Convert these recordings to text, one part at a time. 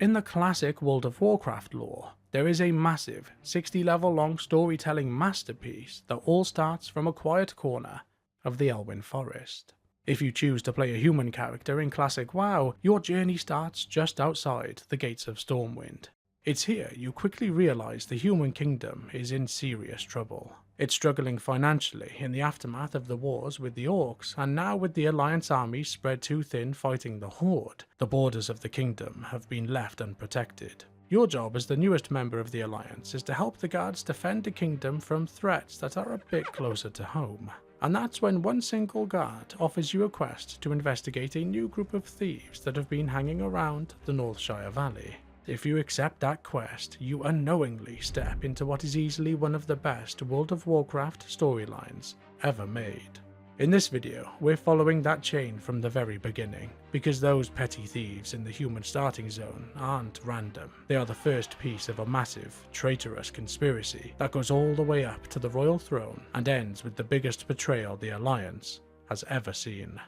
In the classic World of Warcraft lore, there is a massive 60 level long storytelling masterpiece that all starts from a quiet corner of the Elwynn Forest. If you choose to play a human character in classic WoW, your journey starts just outside the gates of Stormwind. It's here you quickly realise the human kingdom is in serious trouble. It's struggling financially in the aftermath of the wars with the orcs, and now with the Alliance army spread too thin fighting the Horde, the borders of the kingdom have been left unprotected. Your job as the newest member of the Alliance is to help the guards defend the kingdom from threats that are a bit closer to home. And that's when one single guard offers you a quest to investigate a new group of thieves that have been hanging around the Northshire Valley. If you accept that quest, you unknowingly step into what is easily one of the best World of Warcraft storylines ever made. In this video, we're following that chain from the very beginning, because those petty thieves in the human starting zone aren't random. They are the first piece of a massive, traitorous conspiracy that goes all the way up to the royal throne and ends with the biggest betrayal the Alliance has ever seen.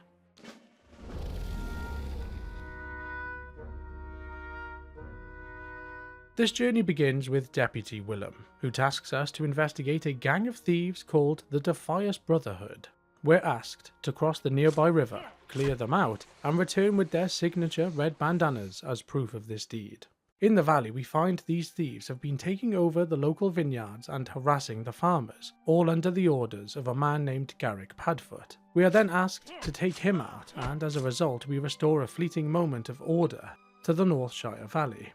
This journey begins with Deputy Willem, who tasks us to investigate a gang of thieves called the Defias Brotherhood. We're asked to cross the nearby river, clear them out, and return with their signature red bandanas as proof of this deed. In the valley we find these thieves have been taking over the local vineyards and harassing the farmers, all under the orders of a man named Garrick Padfoot. We are then asked to take him out, and as a result we restore a fleeting moment of order to the Northshire Valley.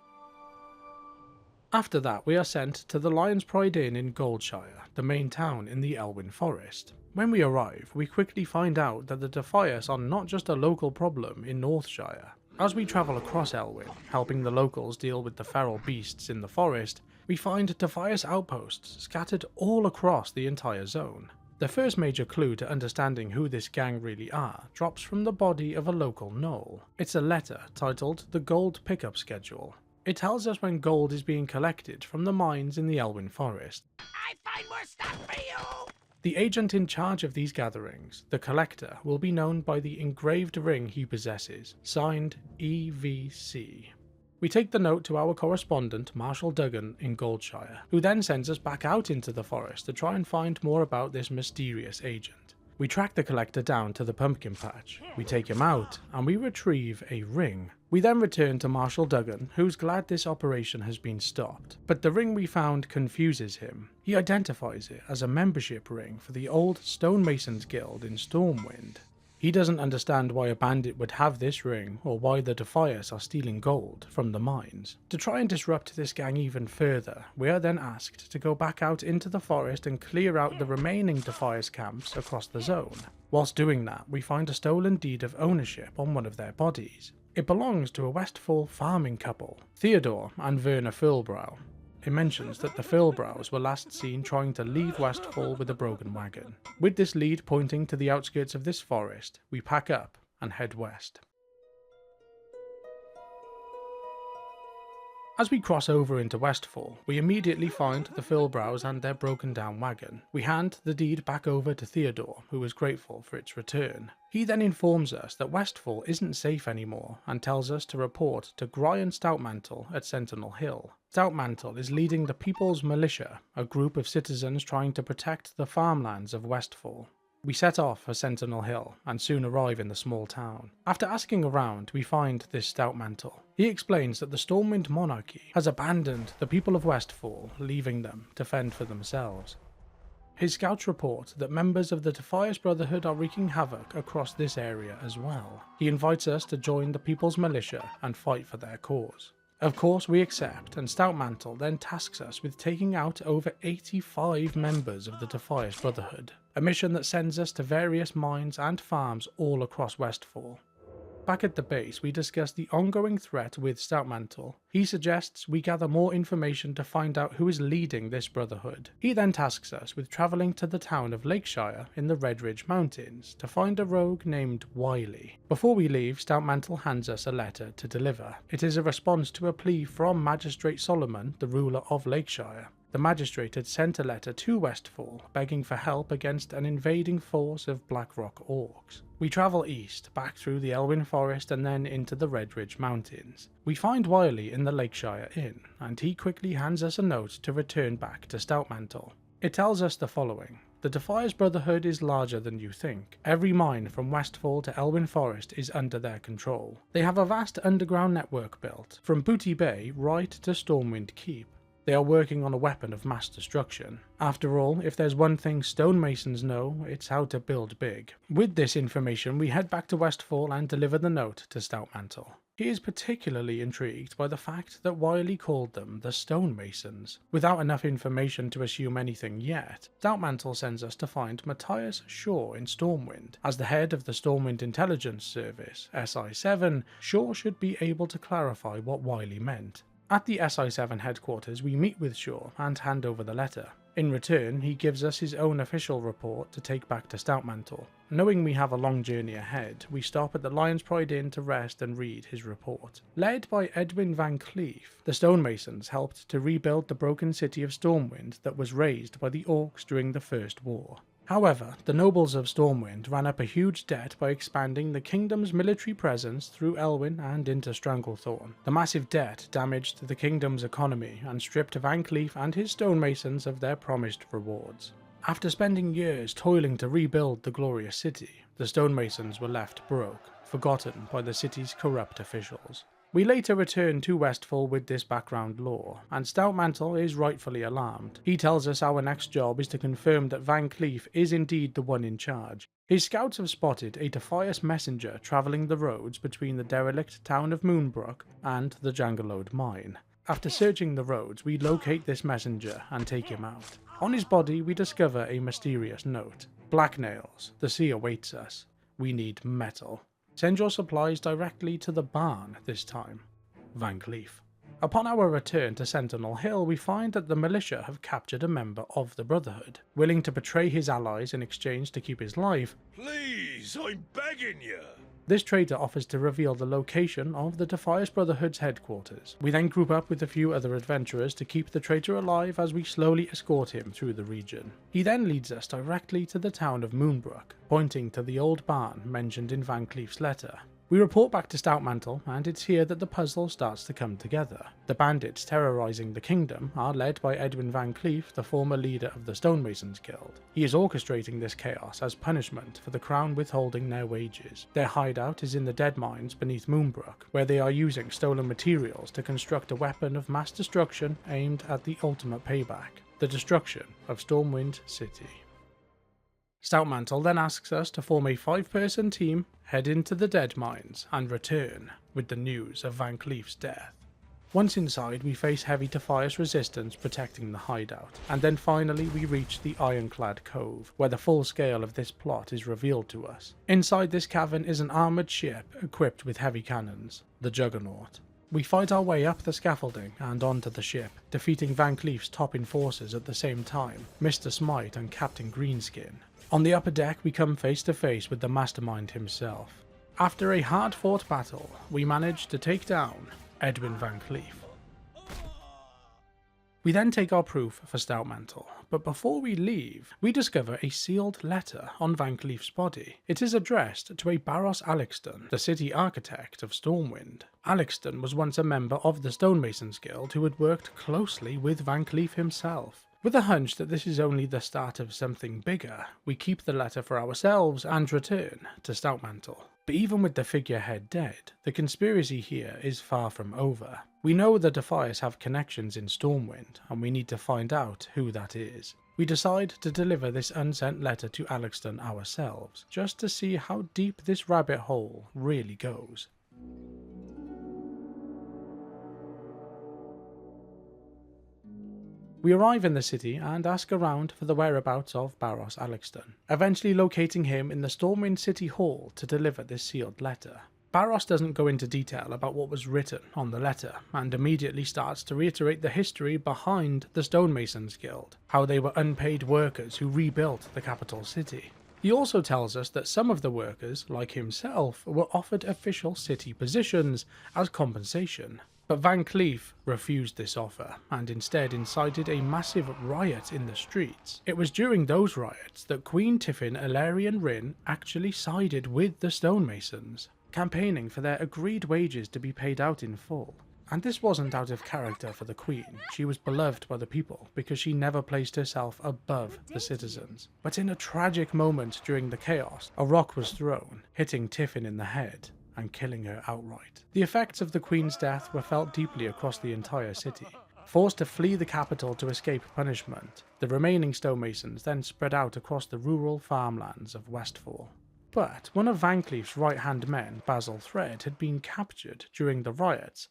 After that we are sent to the Lion's Pride Inn in Goldshire, the main town in the Elwynn Forest. When we arrive, we quickly find out that the Defias are not just a local problem in Northshire. As we travel across Elwynn, helping the locals deal with the feral beasts in the forest, we find Defias outposts scattered all across the entire zone. The first major clue to understanding who this gang really are drops from the body of a local gnoll. It's a letter titled The Gold Pickup Schedule. It tells us when gold is being collected from the mines in the Elwynn Forest. I find more stuff for you! The agent in charge of these gatherings, the Collector, will be known by the engraved ring he possesses, signed EVC. We take the note to our correspondent, Marshal Duggan in Goldshire, who then sends us back out into the forest to try and find more about this mysterious agent. We track the Collector down to the pumpkin patch, we take him out, and we retrieve a ring. We then return to Marshal Duggan, who's glad this operation has been stopped, but the ring we found confuses him. He identifies it as a membership ring for the old Stonemasons Guild in Stormwind. He doesn't understand why a bandit would have this ring, or why the Defias are stealing gold from the mines. To try and disrupt this gang even further, we are then asked to go back out into the forest and clear out the remaining Defias camps across the zone. Whilst doing that, we find a stolen deed of ownership on one of their bodies. It belongs to a Westfall farming couple, Theodore and Verna Furlbrow. It mentions that the Furlbrows were last seen trying to leave Westfall with a broken wagon. With this lead pointing to the outskirts of this forest, we pack up and head west. As we cross over into Westfall, we immediately find the Furlbrows and their broken down wagon. We hand the deed back over to Theodore, who is grateful for its return. He then informs us that Westfall isn't safe anymore and tells us to report to Brian Stoutmantle at Sentinel Hill. Stoutmantle is leading the People's Militia, a group of citizens trying to protect the farmlands of Westfall. We set off for Sentinel Hill and soon arrive in the small town. After asking around, we find this Stoutmantle. He explains that the Stormwind monarchy has abandoned the people of Westfall, leaving them to fend for themselves. His scouts report that members of the Defias Brotherhood are wreaking havoc across this area as well. He invites us to join the People's Militia and fight for their cause. Of course we accept, and Stoutmantle then tasks us with taking out over 85 members of the Defias Brotherhood, a mission that sends us to various mines and farms all across Westfall. Back at the base, we discuss the ongoing threat with Stoutmantle. He suggests we gather more information to find out who is leading this brotherhood. He then tasks us with travelling to the town of Lakeshire in the Red Ridge Mountains to find a rogue named Wiley. Before we leave, Stoutmantle hands us a letter to deliver. It is a response to a plea from Magistrate Solomon, the ruler of Lakeshire. The magistrate had sent a letter to Westfall begging for help against an invading force of Blackrock orcs. We travel east, back through the Elwynn Forest and then into the Red Ridge Mountains. We find Wiley in the Lakeshire Inn, and he quickly hands us a note to return back to Stoutmantle. It tells us the following. The Defias Brotherhood is larger than you think. Every mine from Westfall to Elwynn Forest is under their control. They have a vast underground network built, from Booty Bay right to Stormwind Keep. They are working on a weapon of mass destruction. After all, if there's one thing stonemasons know, it's how to build big. With this information, we head back to Westfall and deliver the note to Stoutmantle. He is particularly intrigued by the fact that Wiley called them the Stonemasons. Without enough information to assume anything yet, Stoutmantle sends us to find Matthias Shaw in Stormwind. As the head of the Stormwind Intelligence Service, SI-7, Shaw should be able to clarify what Wiley meant. At the SI-7 headquarters, we meet with Shaw and hand over the letter. In return, he gives us his own official report to take back to Stoutmantle. Knowing we have a long journey ahead, we stop at the Lion's Pride Inn to rest and read his report. Led by Edwin VanCleef, the stonemasons helped to rebuild the broken city of Stormwind that was razed by the orcs during the First War. However, the nobles of Stormwind ran up a huge debt by expanding the kingdom's military presence through Elwynn and into Stranglethorn. The massive debt damaged the kingdom's economy and stripped VanCleef and his stonemasons of their promised rewards. After spending years toiling to rebuild the glorious city, the stonemasons were left broke, forgotten by the city's corrupt officials. We later return to Westfall with this background lore, and Stoutmantle is rightfully alarmed. He tells us our next job is to confirm that VanCleef is indeed the one in charge. His scouts have spotted a Defias messenger travelling the roads between the derelict town of Moonbrook and the Jangalode mine. After searching the roads, we locate this messenger and take him out. On his body, we discover a mysterious note. Black nails. The sea awaits us. We need metal. Send your supplies directly to the barn this time. VanCleef. Upon our return to Sentinel Hill, we find that the militia have captured a member of the Brotherhood. Willing to betray his allies in exchange to keep his life, Please, I'm begging you. this traitor offers to reveal the location of the Defias Brotherhood's headquarters. We then group up with a few other adventurers to keep the traitor alive as we slowly escort him through the region. He then leads us directly to the town of Moonbrook, pointing to the old barn mentioned in VanCleef's letter. We report back to Stoutmantle, and it's here that the puzzle starts to come together. The bandits terrorising the kingdom are led by Edwin VanCleef, the former leader of the Stonemasons Guild. He is orchestrating this chaos as punishment for the Crown withholding their wages. Their hideout is in the dead mines beneath Moonbrook, where they are using stolen materials to construct a weapon of mass destruction aimed at the ultimate payback, the destruction of Stormwind City. Stoutmantle then asks us to form a 5-person team, head into the dead mines, and return with the news of VanCleef's death. Once inside, we face heavy Defias resistance protecting the hideout, and then finally we reach the Ironclad Cove, where the full scale of this plot is revealed to us. Inside this cavern is an armoured ship equipped with heavy cannons, the Juggernaut. We fight our way up the scaffolding and onto the ship, defeating VanCleef's top enforcers at the same time, Mr. Smite and Captain Greenskin. On the upper deck, we come face to face with the mastermind himself. After a hard-fought battle, we manage to take down Edwin VanCleef. We then take our proof for Stoutmantle, but before we leave, we discover a sealed letter on VanCleef's body. It is addressed to a Barros Alixton, the city architect of Stormwind. Alixton was once a member of the Stonemasons Guild who had worked closely with VanCleef himself. With a hunch that this is only the start of something bigger, we keep the letter for ourselves and return to Stoutmantle. But even with the figurehead dead, the conspiracy here is far from over. We know the Defias have connections in Stormwind, and we need to find out who that is. We decide to deliver this unsent letter to Alixton ourselves, just to see how deep this rabbit hole really goes. We arrive in the city and ask around for the whereabouts of Barros Alixton, eventually locating him in the Stormwind City Hall to deliver this sealed letter. Barros doesn't go into detail about what was written on the letter, and immediately starts to reiterate the history behind the Stonemasons Guild, how they were unpaid workers who rebuilt the capital city. He also tells us that some of the workers, like himself, were offered official city positions as compensation. But VanCleef refused this offer and instead incited a massive riot in the streets. It was during those riots that Queen Varian Wrynn actually sided with the Stonemasons, campaigning for their agreed wages to be paid out in full. And this wasn't out of character for the Queen. She was beloved by the people because she never placed herself above the citizens. But in a tragic moment during the chaos, a rock was thrown, hitting Tiffin in the head and killing her outright. The effects of the Queen's death were felt deeply across the entire city. Forced to flee the capital to escape punishment, the remaining Stonemasons then spread out across the rural farmlands of Westfall. But one of VanCleef's right-hand men, Basil Thread, had been captured during the riots.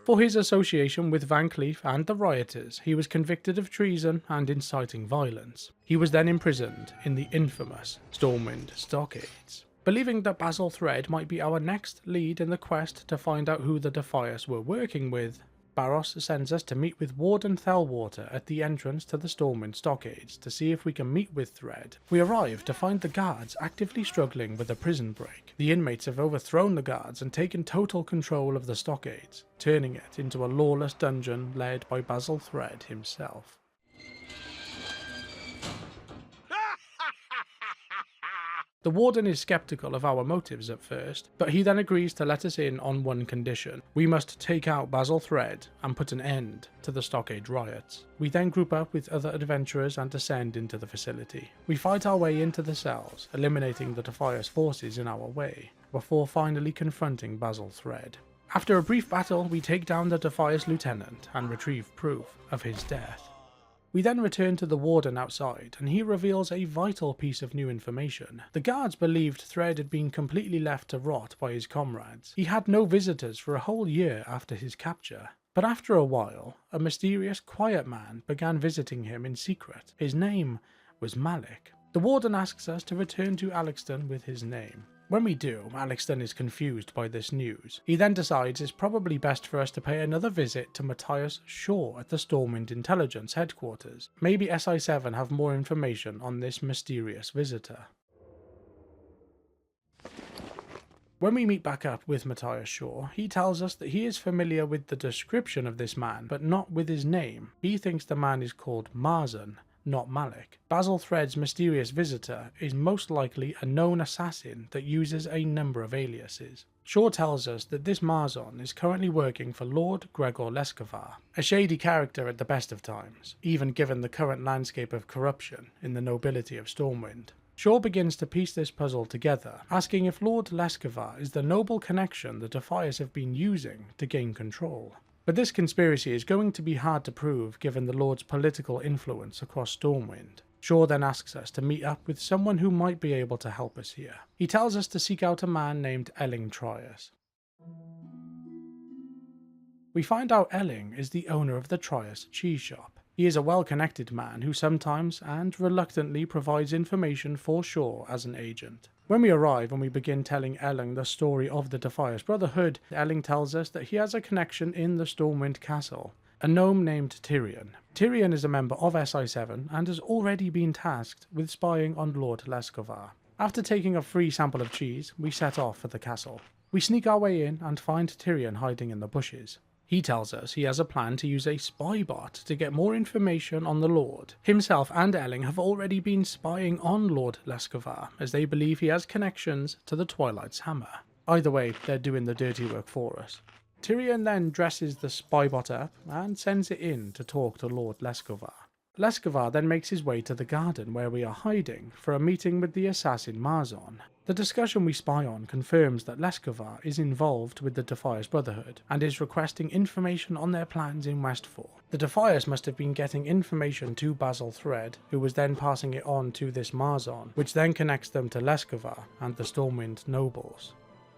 For his association with VanCleef and the rioters, he was convicted of treason and inciting violence. He was then imprisoned in the infamous Stormwind Stockades. Believing that Basil Thread might be our next lead in the quest to find out who the Defias were working with, Barros sends us to meet with Warden Thelwater at the entrance to the Stormwind Stockades to see if we can meet with Thread. We arrive to find the guards actively struggling with a prison break. The inmates have overthrown the guards and taken total control of the stockades, turning it into a lawless dungeon led by Basil Thread himself. The warden is skeptical of our motives at first, but he then agrees to let us in on one condition. We must take out Basil Thread and put an end to the stockade riots. We then group up with other adventurers and descend into the facility. We fight our way into the cells, eliminating the Defias forces in our way, before finally confronting Basil Thread. After a brief battle, we take down the Defias lieutenant and retrieve proof of his death. We then return to the warden outside, and he reveals a vital piece of new information. The guards believed Thread had been completely left to rot by his comrades. He had no visitors for a whole year after his capture. But after a while, a mysterious, quiet man began visiting him in secret. His name was Malik. The warden asks us to return to Alexton with his name. When we do, Alexton is confused by this news. He then decides it's probably best for us to pay another visit to Matthias Shaw at the Stormwind Intelligence headquarters. Maybe SI7 have more information on this mysterious visitor. When we meet back up with Matthias Shaw, he tells us that he is familiar with the description of this man, but not with his name. He thinks the man is called Marzan, not Malik. Basil Thread's mysterious visitor is most likely a known assassin that uses a number of aliases. Shaw tells us that this Marzan is currently working for Lord Gregor Lescovar, a shady character at the best of times, even given the current landscape of corruption in the nobility of Stormwind. Shaw begins to piece this puzzle together, asking if Lord Lescovar is the noble connection the Defias have been using to gain control. But this conspiracy is going to be hard to prove given the Lord's political influence across Stormwind. Shaw then asks us to meet up with someone who might be able to help us here. He tells us to seek out a man named Elling Trias. We find out Elling is the owner of the Trias cheese shop. He is a well-connected man who sometimes and reluctantly provides information for Shaw as an agent. When we arrive and we begin telling Elling the story of the Defias Brotherhood, Elling tells us that he has a connection in the Stormwind Castle, a gnome named Tyrion. Tyrion is a member of SI7 and has already been tasked with spying on Lord Lescovar. After taking a free sample of cheese, we set off for the castle. We sneak our way in and find Tyrion hiding in the bushes. He tells us he has a plan to use a spy bot to get more information on the Lord. Himself and Elling have already been spying on Lord Lescovar, as they believe he has connections to the Twilight's Hammer. Either way, they're doing the dirty work for us. Tyrion then dresses the spy bot up and sends it in to talk to Lord Lescovar. Lescovar then makes his way to the garden where we are hiding for a meeting with the assassin Marzan. The discussion we spy on confirms that Lescovar is involved with the Defias Brotherhood and is requesting information on their plans in Westfall. The Defias must have been getting information to Basil Thread, who was then passing it on to this Marzan, which then connects them to Lescovar and the Stormwind nobles.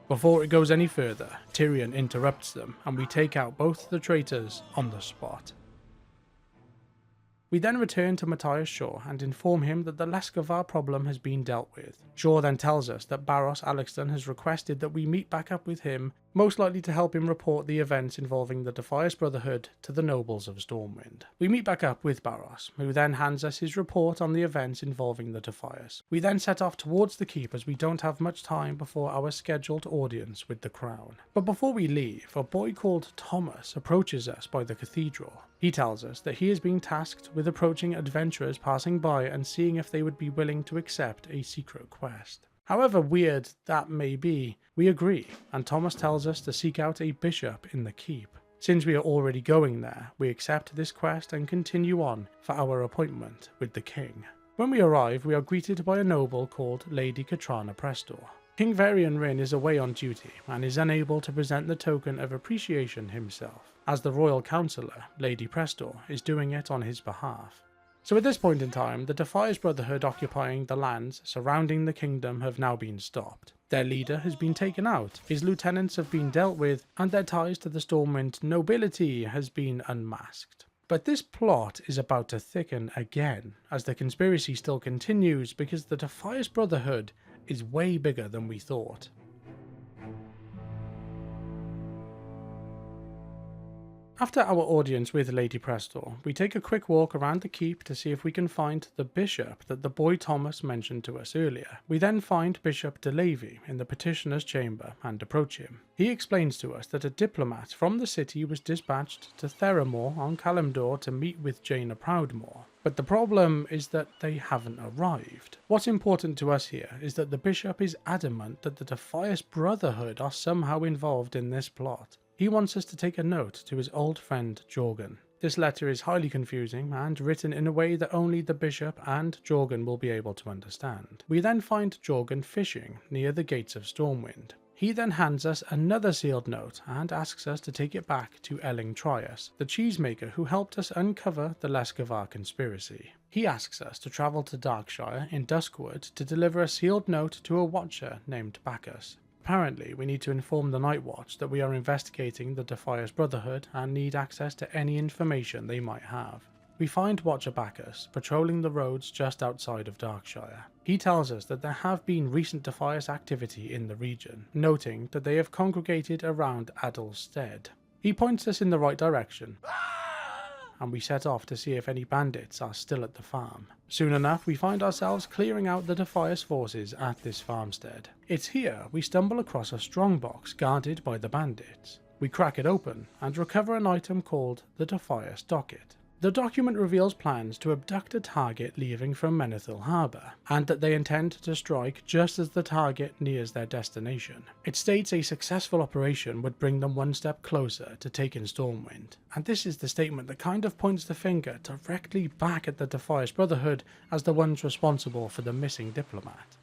Before it goes any further, Tyrion interrupts them and we take out both the traitors on the spot. We then return to Matthias Shaw and inform him that the Lescovar problem has been dealt with. Shaw then tells us that Barros Alexton has requested that we meet back up with him most likely to help him report the events involving the Defias Brotherhood to the nobles of Stormwind. We meet back up with Barros, who then hands us his report on the events involving the Defias. We then set off towards the keep as we don't have much time before our scheduled audience with the crown. But before we leave, a boy called Thomas approaches us by the cathedral. He tells us that he is being tasked with approaching adventurers passing by and seeing if they would be willing to accept a secret quest. However weird that may be, we agree, and Thomas tells us to seek out a bishop in the keep. Since we are already going there, we accept this quest and continue on for our appointment with the king. When we arrive, we are greeted by a noble called Lady Katrana Prestor. King Varian Wrynn is away on duty and is unable to present the token of appreciation himself, as the royal counsellor, Lady Prestor, is doing it on his behalf. So at this point in time, the Defias Brotherhood occupying the lands surrounding the kingdom have now been stopped. Their leader has been taken out, his lieutenants have been dealt with, and their ties to the Stormwind nobility has been unmasked. But this plot is about to thicken again, as the conspiracy still continues because the Defias Brotherhood is way bigger than we thought. After our audience with Lady Prestor, we take a quick walk around the keep to see if we can find the bishop that the boy Thomas mentioned to us earlier. We then find Bishop de Levy in the petitioner's chamber and approach him. He explains to us that a diplomat from the city was dispatched to Theramore on Kalimdor to meet with Jaina Proudmoore. But the problem is that they haven't arrived. What's important to us here is that the bishop is adamant that the Defias Brotherhood are somehow involved in this plot. He wants us to take a note to his old friend Jorgen. This letter is highly confusing and written in a way that only the bishop and Jorgen will be able to understand. We then find Jorgen fishing near the gates of Stormwind. He then hands us another sealed note and asks us to take it back to Elwynn Forest, the cheesemaker who helped us uncover the Lescovar conspiracy. He asks us to travel to Darkshire in Duskwood to deliver a sealed note to a watcher named Bacchus. Apparently, we need to inform the Night Watch that we are investigating the Defias Brotherhood and need access to any information they might have. We find Watcher Bacchus patrolling the roads just outside of Darkshire. He tells us that there have been recent Defias activity in the region, noting that they have congregated around Adol's stead. He points us in the right direction, and we set off to see if any bandits are still at the farm. Soon enough, we find ourselves clearing out the Defias forces at this farmstead. It's here we stumble across a strongbox guarded by the bandits. We crack it open and recover an item called the Defias Docket. The document reveals plans to abduct a target leaving from Menethil Harbour, and that they intend to strike just as the target nears their destination. It states a successful operation would bring them one step closer to taking Stormwind, and this is the statement that kind of points the finger directly back at the Defias Brotherhood as the ones responsible for the missing diplomat.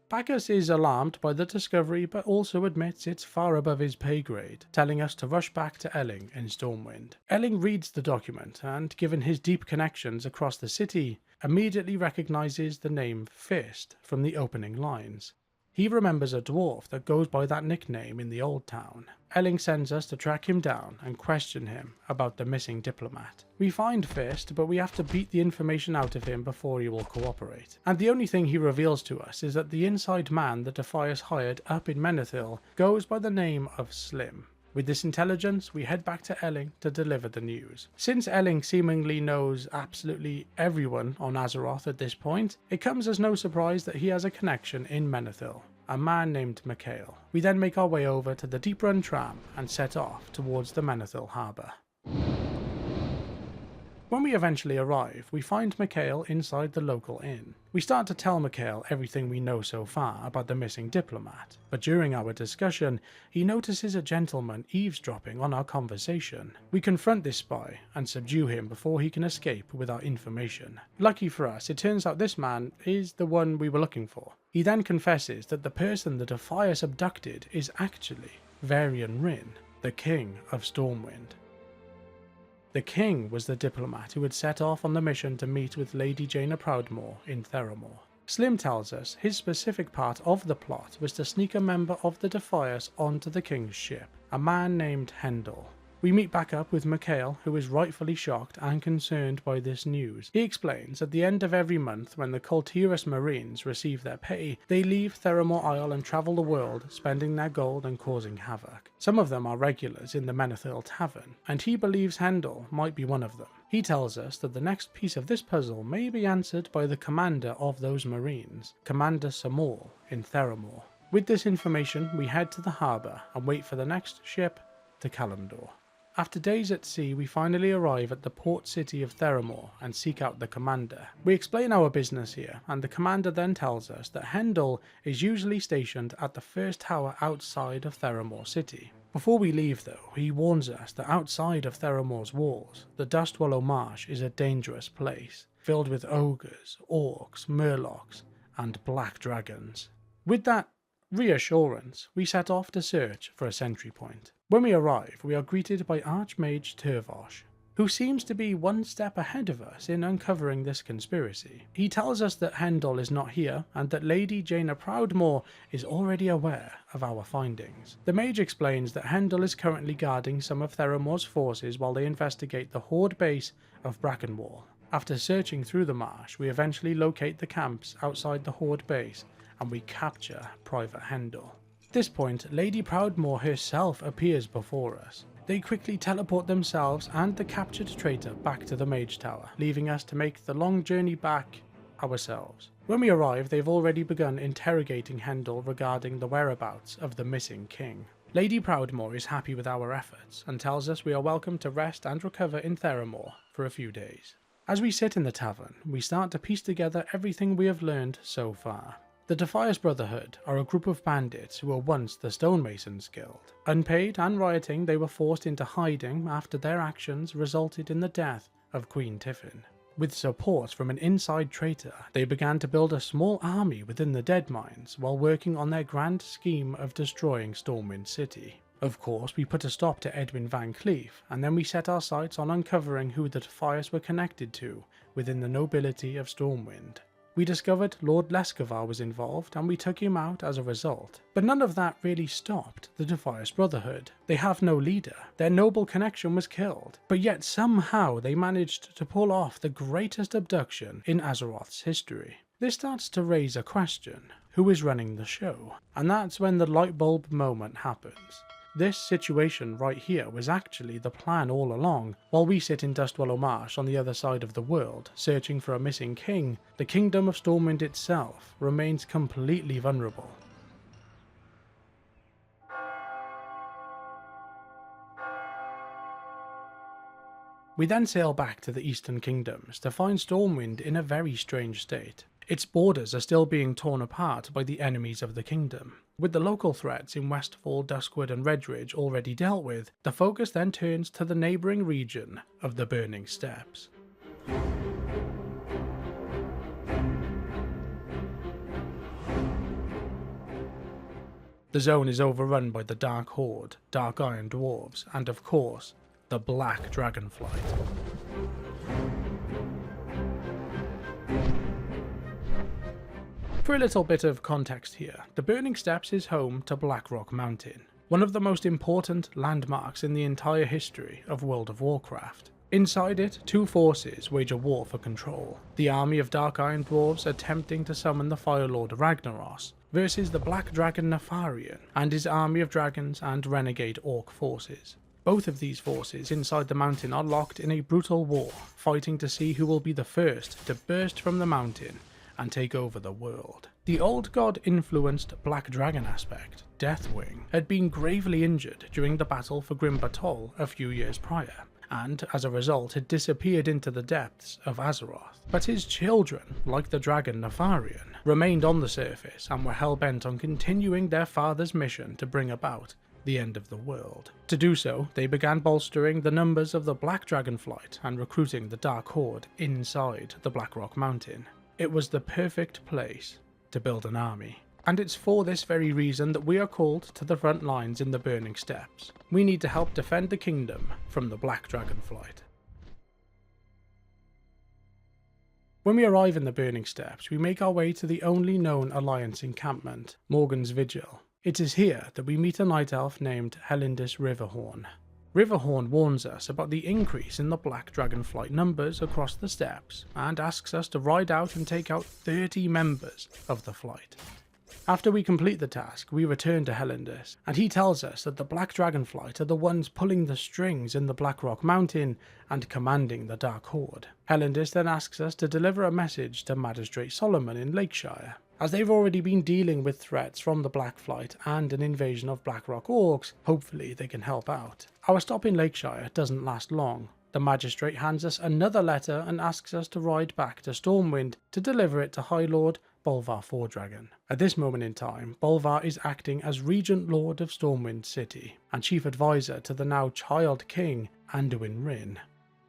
Bacchus is alarmed by the discovery but also admits it's far above his pay grade, telling us to rush back to Elwynn in Stormwind. Elwynn reads the document and, given his deep connections across the city, immediately recognises the name Fist from the opening lines. He remembers a dwarf that goes by that nickname in the old town. Elwynn sends us to track him down and question him about the missing diplomat. We find Fist, but we have to beat the information out of him before he will cooperate. And the only thing he reveals to us is that the inside man that Defias hired up in Menethil goes by the name of Slim. With this intelligence, we head back to Elwynn to deliver the news. Since Elwynn seemingly knows absolutely everyone on Azeroth at this point, it comes as no surprise that he has a connection in Menethil, a man named Mikhail. We then make our way over to the Deep Run tram and set off towards the Menethil harbour. When we eventually arrive, we find Mikhail inside the local inn. We start to tell Mikhail everything we know so far about the missing diplomat, but during our discussion, he notices a gentleman eavesdropping on our conversation. We confront this spy and subdue him before he can escape with our information. Lucky for us, it turns out this man is the one we were looking for. He then confesses that the person that Defias abducted is actually Varian Wrynn, the King of Stormwind. The king was the diplomat who had set off on the mission to meet with Lady Jaina Proudmoore in Theramore. Slim tells us his specific part of the plot was to sneak a member of the Defias onto the king's ship, a man named Hendel. We meet back up with Mikhail, who is rightfully shocked and concerned by this news. He explains at the end of every month when the Kultiris Marines receive their pay, they leave Theramore Isle and travel the world, spending their gold and causing havoc. Some of them are regulars in the Menethil Tavern, and he believes Hendel might be one of them. He tells us that the next piece of this puzzle may be answered by the commander of those Marines, Commander Samor in Theramore. With this information, we head to the harbour and wait for the next ship to Kalimdor. After days at sea, we finally arrive at the port city of Theramore and seek out the commander. We explain our business here, and the commander then tells us that Hendel is usually stationed at the first tower outside of Theramore city. Before we leave though, he warns us that outside of Theramore's walls, the Dustwallow Marsh is a dangerous place, filled with ogres, orcs, murlocs, and black dragons. With that reassurance, we set off to search for a sentry point. When we arrive, we are greeted by Archmage Turvosh, who seems to be one step ahead of us in uncovering this conspiracy. He tells us that Hendel is not here and that Lady Jaina Proudmoore is already aware of our findings. The mage explains that Hendel is currently guarding some of Theramore's forces while they investigate the Horde base of Brackenwall. After searching through the marsh, we eventually locate the camps outside the Horde base and we capture Private Hendel. At this point, Lady Proudmoore herself appears before us. They quickly teleport themselves and the captured traitor back to the Mage Tower, leaving us to make the long journey back ourselves. When we arrive, they've already begun interrogating Hendel regarding the whereabouts of the missing king. Lady Proudmoore is happy with our efforts and tells us we are welcome to rest and recover in Theramore for a few days. As we sit in the tavern, we start to piece together everything we have learned so far. The Defias Brotherhood are a group of bandits who were once the Stonemasons Guild. Unpaid and rioting, they were forced into hiding after their actions resulted in the death of Queen Tiffin. With support from an inside traitor, they began to build a small army within the Dead Mines while working on their grand scheme of destroying Stormwind City. Of course, we put a stop to Edwin VanCleef, and then we set our sights on uncovering who the Defias were connected to within the nobility of Stormwind. We discovered Lord Lescovar was involved and we took him out as a result. But none of that really stopped the Defias Brotherhood. They have no leader, their noble connection was killed, but yet somehow they managed to pull off the greatest abduction in Azeroth's history. This starts to raise a question: who is running the show? And that's when the light bulb moment happens. This situation right here was actually the plan all along. While we sit in Dustwallow Marsh on the other side of the world, searching for a missing king, the kingdom of Stormwind itself remains completely vulnerable. We then sail back to the Eastern Kingdoms to find Stormwind in a very strange state. Its borders are still being torn apart by the enemies of the kingdom. With the local threats in Westfall, Duskwood and Redridge already dealt with, the focus then turns to the neighbouring region of the Burning Steppes. The zone is overrun by the Dark Horde, Dark Iron Dwarves, and of course, the Black Dragonflight. For a little bit of context here, the Burning Steppes is home to Blackrock Mountain, one of the most important landmarks in the entire history of World of Warcraft. Inside it, two forces wage a war for control: the army of Dark Iron Dwarves attempting to summon the Fire Lord Ragnaros, versus the Black Dragon Nefarian and his army of dragons and renegade orc forces. Both of these forces inside the mountain are locked in a brutal war, fighting to see who will be the first to burst from the mountain and take over the world. The old god-influenced Black Dragon aspect, Deathwing, had been gravely injured during the battle for Grim Batol a few years prior, and as a result had disappeared into the depths of Azeroth. But his children, like the dragon Nefarian, remained on the surface and were hell-bent on continuing their father's mission to bring about the end of the world. To do so, they began bolstering the numbers of the Black Dragonflight and recruiting the Dark Horde inside the Blackrock Mountain. It was the perfect place to build an army. And it's for this very reason that we are called to the front lines in the Burning Steppes. We need to help defend the kingdom from the Black Dragonflight. When we arrive in the Burning Steppes, we make our way to the only known Alliance encampment, Morgan's Vigil. It is here that we meet a night elf named Helindis Riverhorn. Riverhorn warns us about the increase in the Black Dragon flight numbers across the steppes and asks us to ride out and take out 30 members of the flight. After we complete the task, we return to Helendus, and he tells us that the Black Dragonflight are the ones pulling the strings in the Blackrock Mountain and commanding the Dark Horde. Helendus then asks us to deliver a message to Magistrate Solomon in Lakeshire. As they've already been dealing with threats from the Black Flight and an invasion of Blackrock orcs, hopefully they can help out. Our stop in Lakeshire doesn't last long. The Magistrate hands us another letter and asks us to ride back to Stormwind to deliver it to High Lord Bolvar Fordragon. At this moment in time, Bolvar is acting as Regent Lord of Stormwind City and Chief Advisor to the now Child King Elwynn Wrynn.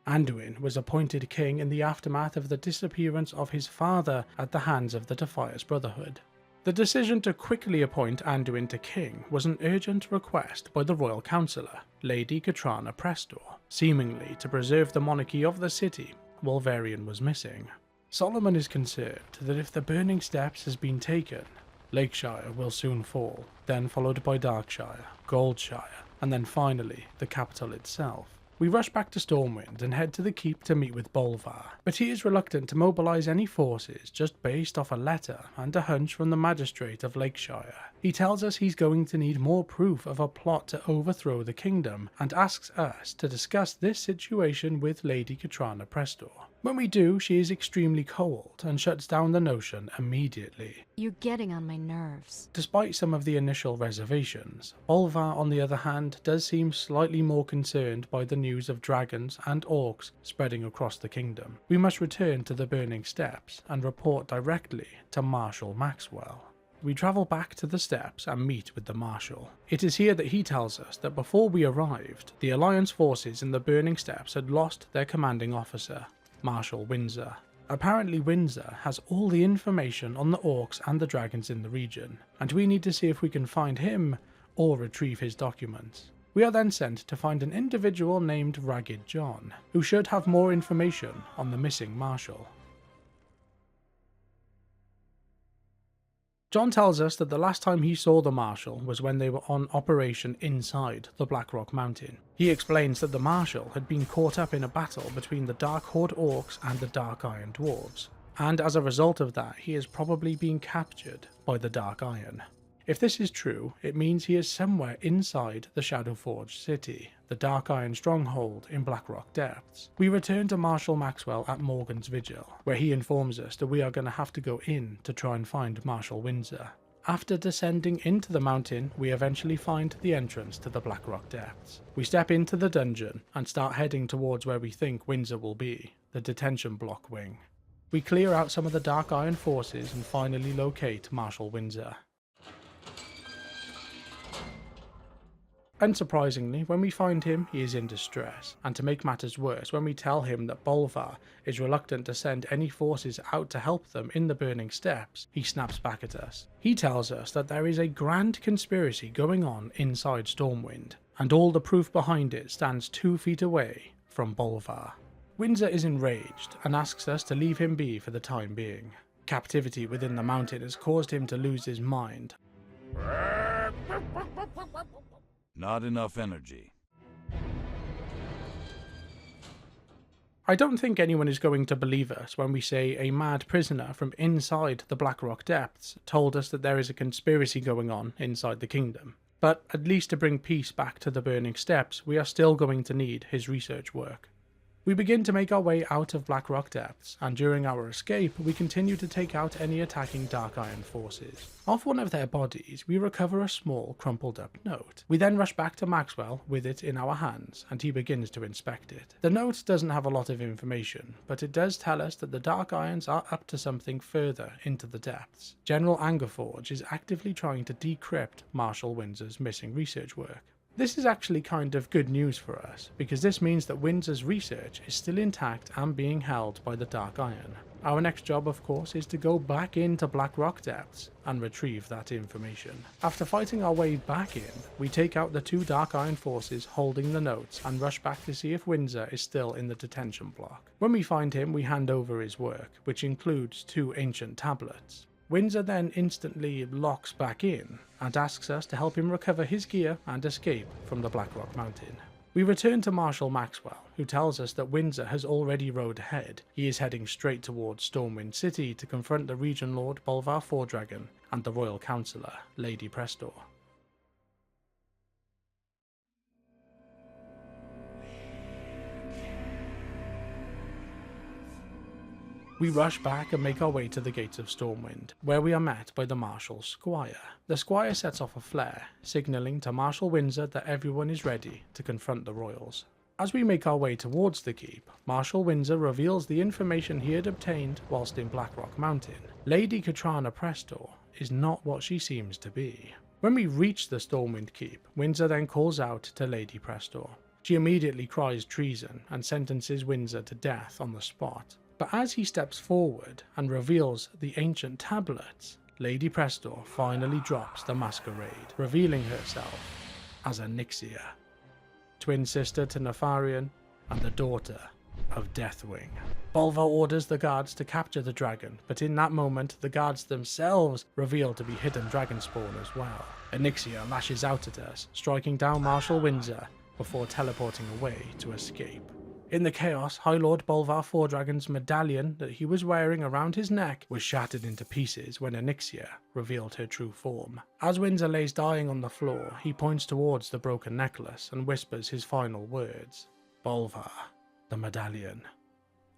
Elwynn was appointed king in the aftermath of the disappearance of his father at the hands of the Defias Brotherhood. The decision to quickly appoint Elwynn to king was an urgent request by the royal councillor, Lady Katrana Prestor, seemingly to preserve the monarchy of the city while Varian was missing. Solomon is concerned that if the Burning Steppes has been taken, Lakeshire will soon fall, then followed by Darkshire, Goldshire, and then finally the capital itself. We rush back to Stormwind and head to the keep to meet with Bolvar, but he is reluctant to mobilise any forces just based off a letter and a hunch from the magistrate of Lakeshire. He tells us he's going to need more proof of a plot to overthrow the kingdom and asks us to discuss this situation with Lady Katrana Prestor. When we do, she is extremely cold and shuts down the notion immediately. You're getting on my nerves. Despite some of the initial reservations, Bolvar on the other hand does seem slightly more concerned by the news of dragons and orcs spreading across the kingdom. We must return to the Burning Steppes and report directly to Marshal Maxwell. We travel back to the steppes and meet with the Marshal. It is here that he tells us that before we arrived, the Alliance forces in the Burning Steppes had lost their commanding officer, Marshal Windsor. Apparently Windsor has all the information on the orcs and the dragons in the region, and we need to see if we can find him or retrieve his documents. We are then sent to find an individual named Ragged John, who should have more information on the missing Marshal. John tells us that the last time he saw the Marshal was when they were on operation inside the Blackrock Mountain. He explains that the Marshal had been caught up in a battle between the Dark Horde orcs and the Dark Iron dwarves, and as a result of that he is probably being captured by the Dark Iron. If this is true, it means he is somewhere inside the Shadowforge city, the Dark Iron stronghold in Blackrock Depths. We return to Marshal Maxwell at Morgan's Vigil, where he informs us that we are going to have to go in to try and find Marshal Windsor. After descending into the mountain, we eventually find the entrance to the Blackrock Depths. We step into the dungeon and start heading towards where we think Windsor will be, the detention block wing. We clear out some of the Dark Iron forces and finally locate Marshal Windsor. Unsurprisingly, when we find him, he is in distress, and to make matters worse, when we tell him that Bolvar is reluctant to send any forces out to help them in the Burning Steppes, he snaps back at us. He tells us that there is a grand conspiracy going on inside Stormwind, and all the proof behind it stands 2 feet away from Bolvar. Windsor is enraged and asks us to leave him be for the time being. Captivity within the mountain has caused him to lose his mind. Not enough energy. I don't think anyone is going to believe us when we say a mad prisoner from inside the Blackrock Depths told us that there is a conspiracy going on inside the kingdom. But at least to bring peace back to the Burning Steppes, we are still going to need his research work. We begin to make our way out of Blackrock Depths, and during our escape, we continue to take out any attacking Dark Iron forces. Off one of their bodies, we recover a small, crumpled up note. We then rush back to Maxwell with it in our hands, and he begins to inspect it. The note doesn't have a lot of information, but it does tell us that the Dark Irons are up to something further into the depths. General Angerforge is actively trying to decrypt Marshal Windsor's missing research work. This is actually kind of good news for us, because this means that Windsor's research is still intact and being held by the Dark Iron. Our next job, of course, is to go back into Blackrock Depths and retrieve that information. After fighting our way back in, we take out the 2 Dark Iron forces holding the notes and rush back to see if Windsor is still in the detention block. When we find him, we hand over his work, which includes 2 ancient tablets. Windsor then instantly locks back in and asks us to help him recover his gear and escape from the Blackrock Mountain. We return to Marshal Maxwell, who tells us that Windsor has already rode ahead. He is heading straight towards Stormwind City to confront the Region Lord Bolvar Fordragon and the Royal Councillor, Lady Prestor. We rush back and make our way to the gates of Stormwind, where we are met by the Marshal's squire. The squire sets off a flare, signalling to Marshal Windsor that everyone is ready to confront the royals. As we make our way towards the keep, Marshal Windsor reveals the information he had obtained whilst in Blackrock Mountain. Lady Katrana Prestor is not what she seems to be. When we reach the Stormwind Keep, Windsor then calls out to Lady Prestor. She immediately cries treason and sentences Windsor to death on the spot. But as he steps forward and reveals the ancient tablets, Lady Prestor finally drops the masquerade, revealing herself as Onyxia, twin sister to Nefarian and the daughter of Deathwing. Bolvar orders the guards to capture the dragon, but in that moment the guards themselves reveal to be hidden dragon spawn as well. Onyxia lashes out at us, striking down Marshal Windsor before teleporting away to escape. In the chaos, High Lord Bolvar Fordragon's medallion that he was wearing around his neck was shattered into pieces when Onyxia revealed her true form. As Windsor lays dying on the floor, he points towards the broken necklace and whispers his final words. Bolvar, the medallion.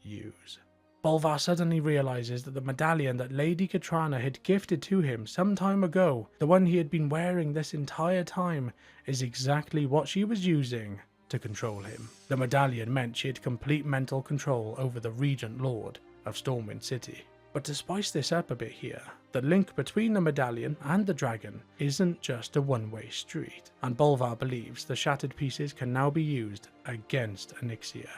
Use. Bolvar suddenly realizes that the medallion that Lady Katrana had gifted to him some time ago, the one he had been wearing this entire time, is exactly what she was using to control him. The medallion meant she had complete mental control over the Regent Lord of Stormwind City. But to spice this up a bit here, the link between the medallion and the dragon isn't just a one-way street, and Bolvar believes the shattered pieces can now be used against Onyxia.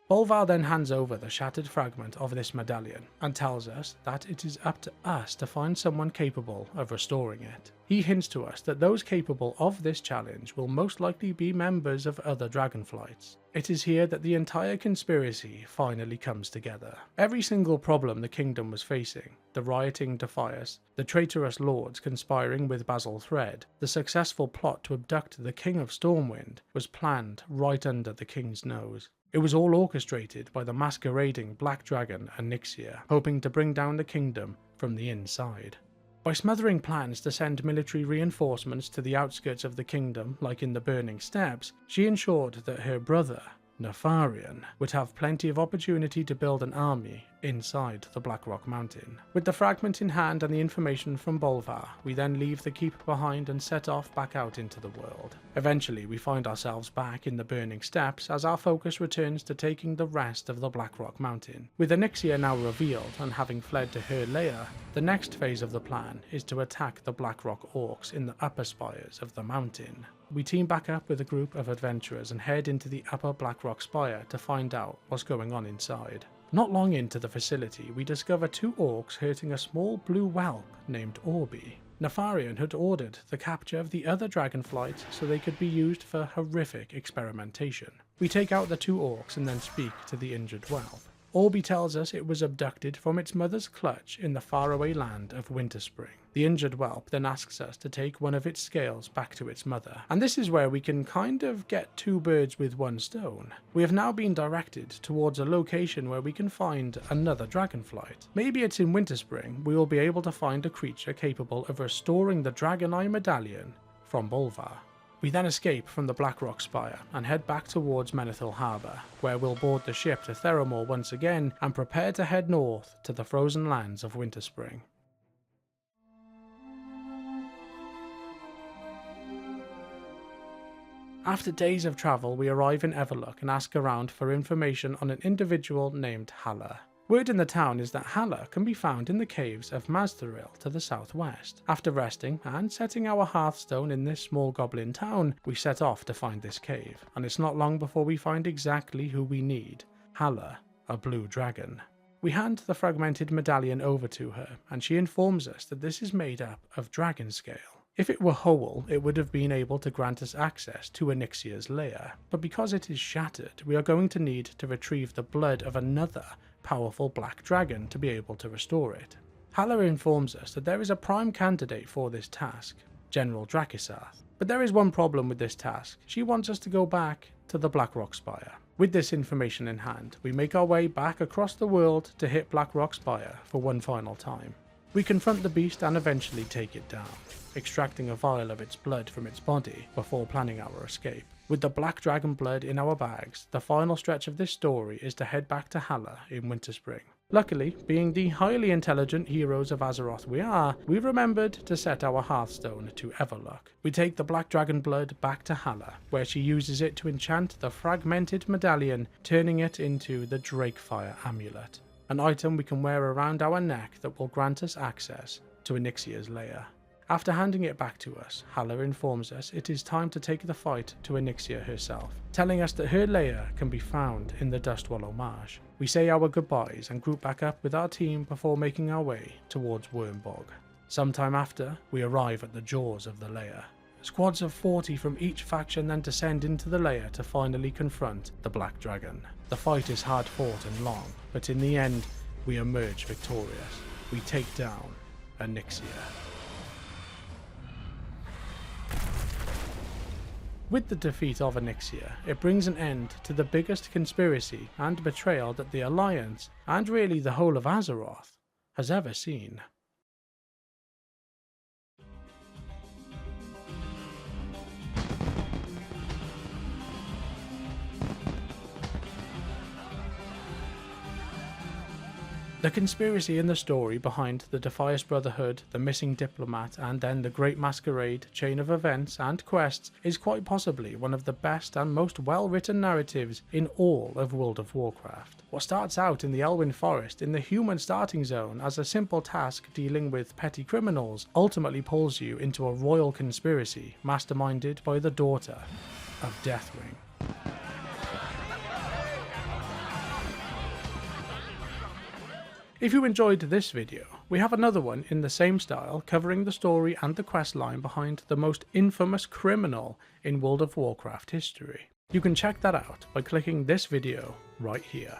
Bolvar then hands over the shattered fragment of this medallion and tells us that it is up to us to find someone capable of restoring it. He hints to us that those capable of this challenge will most likely be members of other dragonflights. It is here that the entire conspiracy finally comes together. Every single problem the kingdom was facing, the rioting Defias, the traitorous lords conspiring with Basil Thread, the successful plot to abduct the King of Stormwind, was planned right under the king's nose. It was all orchestrated by the masquerading black dragon Onyxia, hoping to bring down the kingdom from the inside. By smothering plans to send military reinforcements to the outskirts of the kingdom, like in the Burning Steppes, she ensured that her brother, Nefarian, would have plenty of opportunity to build an army inside the Blackrock Mountain. With the fragment in hand and the information from Bolvar, we then leave the keep behind and set off back out into the world. Eventually, we find ourselves back in the Burning Steppes as our focus returns to taking the rest of the Blackrock Mountain. With Onyxia now revealed and having fled to her lair, the next phase of the plan is to attack the Blackrock orcs in the upper spires of the mountain. We team back up with a group of adventurers and head into the upper Blackrock spire to find out what's going on inside. Not long into the facility, we discover two orcs hurting a small blue whelp named Orby. Nefarian had ordered the capture of the other dragonflights so they could be used for horrific experimentation. We take out the two orcs and then speak to the injured whelp. Orby tells us it was abducted from its mother's clutch in the faraway land of Winterspring. The injured whelp then asks us to take one of its scales back to its mother, and this is where we can kind of get two birds with one stone. We have now been directed towards a location where we can find another dragonflight. Maybe it's in Winterspring we will be able to find a creature capable of restoring the Dragon Eye medallion from Bolvar. We then escape from the Blackrock Spire and head back towards Menethil Harbour, where we'll board the ship to Theramore once again and prepare to head north to the frozen lands of Winterspring. After days of travel, we arrive in Everlock and ask around for information on an individual named Haller. Word in the town is that Haller can be found in the caves of Maztharil to the southwest. After resting and setting our hearthstone in this small goblin town, we set off to find this cave, and it's not long before we find exactly who we need: Haller, a blue dragon. We hand the fragmented medallion over to her, and she informs us that this is made up of dragon scale. If it were whole, it would have been able to grant us access to Onyxia's lair, but because it is shattered, we are going to need to retrieve the blood of another powerful black dragon to be able to restore it. Haller informs us that there is a prime candidate for this task, General Drakisarth. But there is one problem with this task. She wants us to go back to the Blackrock Spire. With this information in hand, we make our way back across the world to hit Blackrock Spire for one final time. We confront the beast and eventually take it down, extracting a vial of its blood from its body before planning our escape. With the black dragon blood in our bags, the final stretch of this story is to head back to Hala in Winterspring. Luckily, being the highly intelligent heroes of Azeroth we are, we remembered to set our Hearthstone to Everlock. We take the black dragon blood back to Hala, where she uses it to enchant the fragmented medallion, turning it into the Drakefire amulet, an item we can wear around our neck that will grant us access to Onyxia's lair. After handing it back to us, Hala informs us it is time to take the fight to Onyxia herself, telling us that her lair can be found in the Dustwallow Marsh. We say our goodbyes and group back up with our team before making our way towards Wormbog. Sometime after, we arrive at the jaws of the lair. Squads of 40 from each faction then descend into the lair to finally confront the Black Dragon. The fight is hard fought and long, but in the end, we emerge victorious. We take down Onyxia. With the defeat of Onyxia, it brings an end to the biggest conspiracy and betrayal that the Alliance, and really the whole of Azeroth, has ever seen. The conspiracy in the story behind the Defias Brotherhood, the Missing Diplomat, and then the Great Masquerade chain of events and quests is quite possibly one of the best and most well-written narratives in all of World of Warcraft. What starts out in the Elwynn Forest in the human starting zone as a simple task dealing with petty criminals ultimately pulls you into a royal conspiracy masterminded by the daughter of Deathwing. If you enjoyed this video, we have another one in the same style covering the story and the questline behind the most infamous criminal in World of Warcraft history. You can check that out by clicking this video right here.